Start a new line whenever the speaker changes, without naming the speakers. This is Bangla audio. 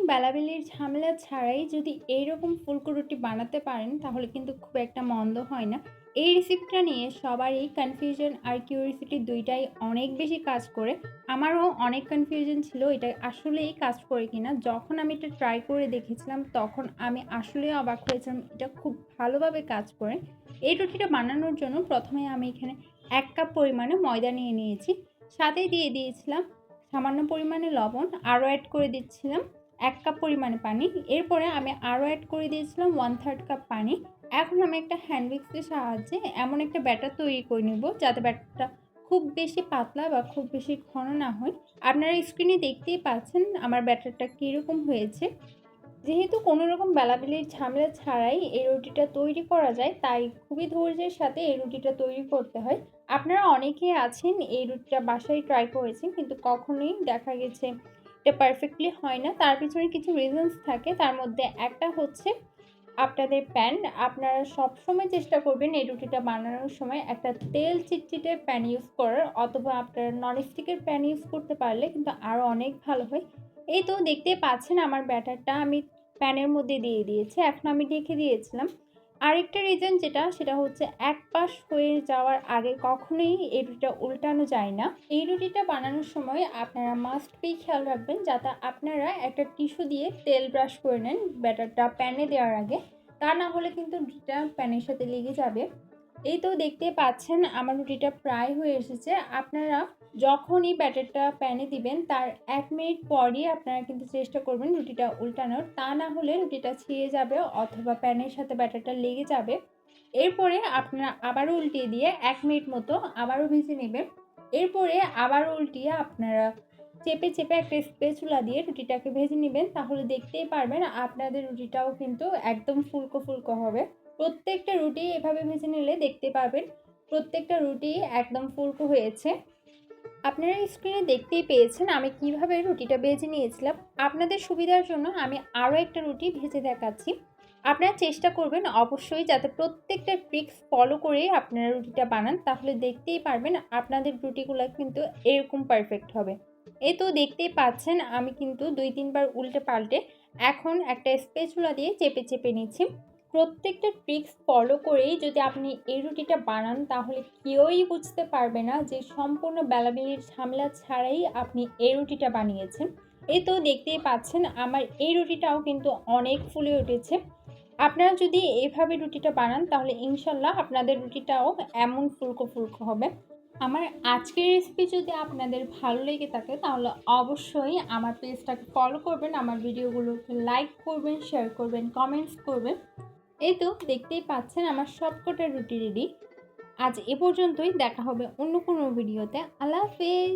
বেলাবেলির ঝামেলা ছাড়াই যদি এইরকম ফুলকো রুটি বানাতে পারেন তাহলে কিন্তু খুব একটা মন্দ হয় না। এই রেসিপিটা নিয়ে সবারই কনফিউশন আর কিউরিওসিটি দুইটাই অনেক বেশি কাজ করে। আমারও অনেক কনফিউশন ছিল এটা আসলেই কাজ করে কিনা। যখন আমি এটা ট্রাই করে দেখেছিলাম তখন আমি আসলেই অবাক হয়েছিলাম এটা খুব ভালোভাবে কাজ করে। এই রুটিটা বানানোর জন্য প্রথমে আমি এখানে 1 কাপ পরিমাণে ময়দা নিয়ে নিয়েছি, সাথে দিয়ে দিয়েছিলাম সামান্য পরিমাণে লবণ, আরও অ্যাড করে দিচ্ছিলাম 1 কাপ পরিমাণে পানি। এরপরে আমি আরও অ্যাড করে দিয়েছিলাম 1/3 কাপ পানি। এখন আমি একটা হ্যান্ড উইক্সের সাহায্যে এমন একটা ব্যাটার তৈরি করে নেব যাতে ব্যাটারটা খুব বেশি পাতলা বা খুব বেশি ঘন না হয়। আপনারা স্ক্রিনে দেখতেই পাচ্ছেন আমার ব্যাটারটা কীরকম হয়েছে। যেহেতু কোনো রকম বেলাবেলির ঝামেলা ছাড়াই এই রুটিটা তৈরি করা যায়, তাই খুবই ধৈর্যের সাথে এই রুটিটা তৈরি করতে হয়। আপনারা অনেকেই আছেন এই রুটিটা বাসায় ট্রাই করেছেন কিন্তু কখনোই দেখা গেছে এটা পারফেক্টলি হয় না। তার পিছনে কিছু রিজনস থাকে, তার মধ্যে একটা হচ্ছে আপনাদের প্যান। আপনারা সবসময় চেষ্টা করবেন এই রুটিটা বানানোর সময় একটা তেল চিটচিটে প্যান ইউজ করার, অথবা আপনারা ননস্টিকের প্যান ইউজ করতে পারলে কিন্তু আরও অনেক ভালো হয়। এই তো দেখতেই পাচ্ছেন আমার ব্যাটারটা আমি প্যানের মধ্যে দিয়ে দিয়েছি, এখন আমি ঢেকে দিয়েছিলাম। আরেকটা রিজন সেটা হচ্ছে এক পাশ হয়ে যাওয়ার আগে কখনোই এই রুটিটা উল্টানো যায় না। এই রুটিটা বানানোর সময় আপনারা মাস্ট বি খেয়াল রাখবেন যাতে আপনারা একটা টিস্যু দিয়ে তেল ব্রাশ করে নেন ব্যাটারটা প্যানে দেওয়ার আগে, তা না হলে কিন্তু রুটিটা প্যানের সাথে লেগে যাবে। এই তো দেখতে পাচ্ছেন আমার রুটিটা প্রায় হয়ে এসেছে। আপনারা যখনই ব্যাটারটা প্যানে দিবেন তার 1 মিনিট পরই আপনারা কিন্তু চেষ্টা করবেন রুটিটা উল্টানোর, তা না হলে রুটিটা ছিঁড়ে যাবে অথবা প্যানের সাথে ব্যাটারটা লেগে যাবে। এরপরে আপনারা আবারও উল্টিয়ে দিয়ে 1 মিনিট মতো আবারও ভেজে নেবেন। এরপরে আবারও উল্টিয়ে আপনারা চেপে চেপে একটা স্প্যাচুলা দিয়ে রুটিটাকে ভেজে নেবেন, তাহলে দেখতেই পারবেন আপনাদের রুটিটাও কিন্তু একদম ফুলকো ফুলকো হবে। প্রত্যেকটা রুটি এভাবে ভেজে নিলে দেখতে পারবেন প্রত্যেকটা রুটি একদম ফুলকো হয়েছে। আপনারা স্ক্রিনে দেখতেই পেয়েছেন আমি কিভাবে রুটিটা ভেজে নিয়েছিলাম। আপনাদের সুবিধার জন্য আমি আরও একটা রুটি ভেজে দেখাচ্ছি। আপনারা চেষ্টা করবেন অবশ্যই যাতে প্রত্যেকটা ট্রিক্স ফলো করে আপনারা রুটিটা বানান, তাহলে দেখতেই পারবেন আপনাদের রুটিগুলো কিন্তু এরকম পারফেক্ট হবে। এই তো দেখতেই পাচ্ছেন আমি কিন্তু 2-3 বার উল্টে পাল্টে এখন একটা স্প্যাচুলা দিয়ে চেপে চেপে নিচ্ছি। প্রত্যেকটা ট্রিক্স ফলো করেই যদি আপনি এই রুটিটা বানান তাহলে কেউই বুঝতে পারবে না যে সম্পূর্ণ বেলাবেলির ঝামেলা ছাড়াই আপনি এই রুটিটা বানিয়েছেন। এই তো দেখতেই পাচ্ছেন আমার এই রুটিটাও কিন্তু অনেক ফুলে উঠেছে। আপনারা যদি এইভাবে রুটিটা বানান তাহলে ইনশাল্লাহ আপনাদের রুটিটাও এমন ফুলকো ফুলকো হবে। আমার আজকের রেসিপি যদি আপনাদের ভালো লেগে থাকে তাহলে অবশ্যই আমার পেজটাকে ফলো করবেন, আমার ভিডিওগুলোকে লাইক করবেন, শেয়ার করবেন, কমেন্টস করবেন। এই তো দেখতেই পাচ্ছেন আমার সবকটা রুটি রেডি। আজ এ পর্যন্তই, দেখা হবে অন্য কোনো ভিডিওতে। আল্লাহ হাফেজ।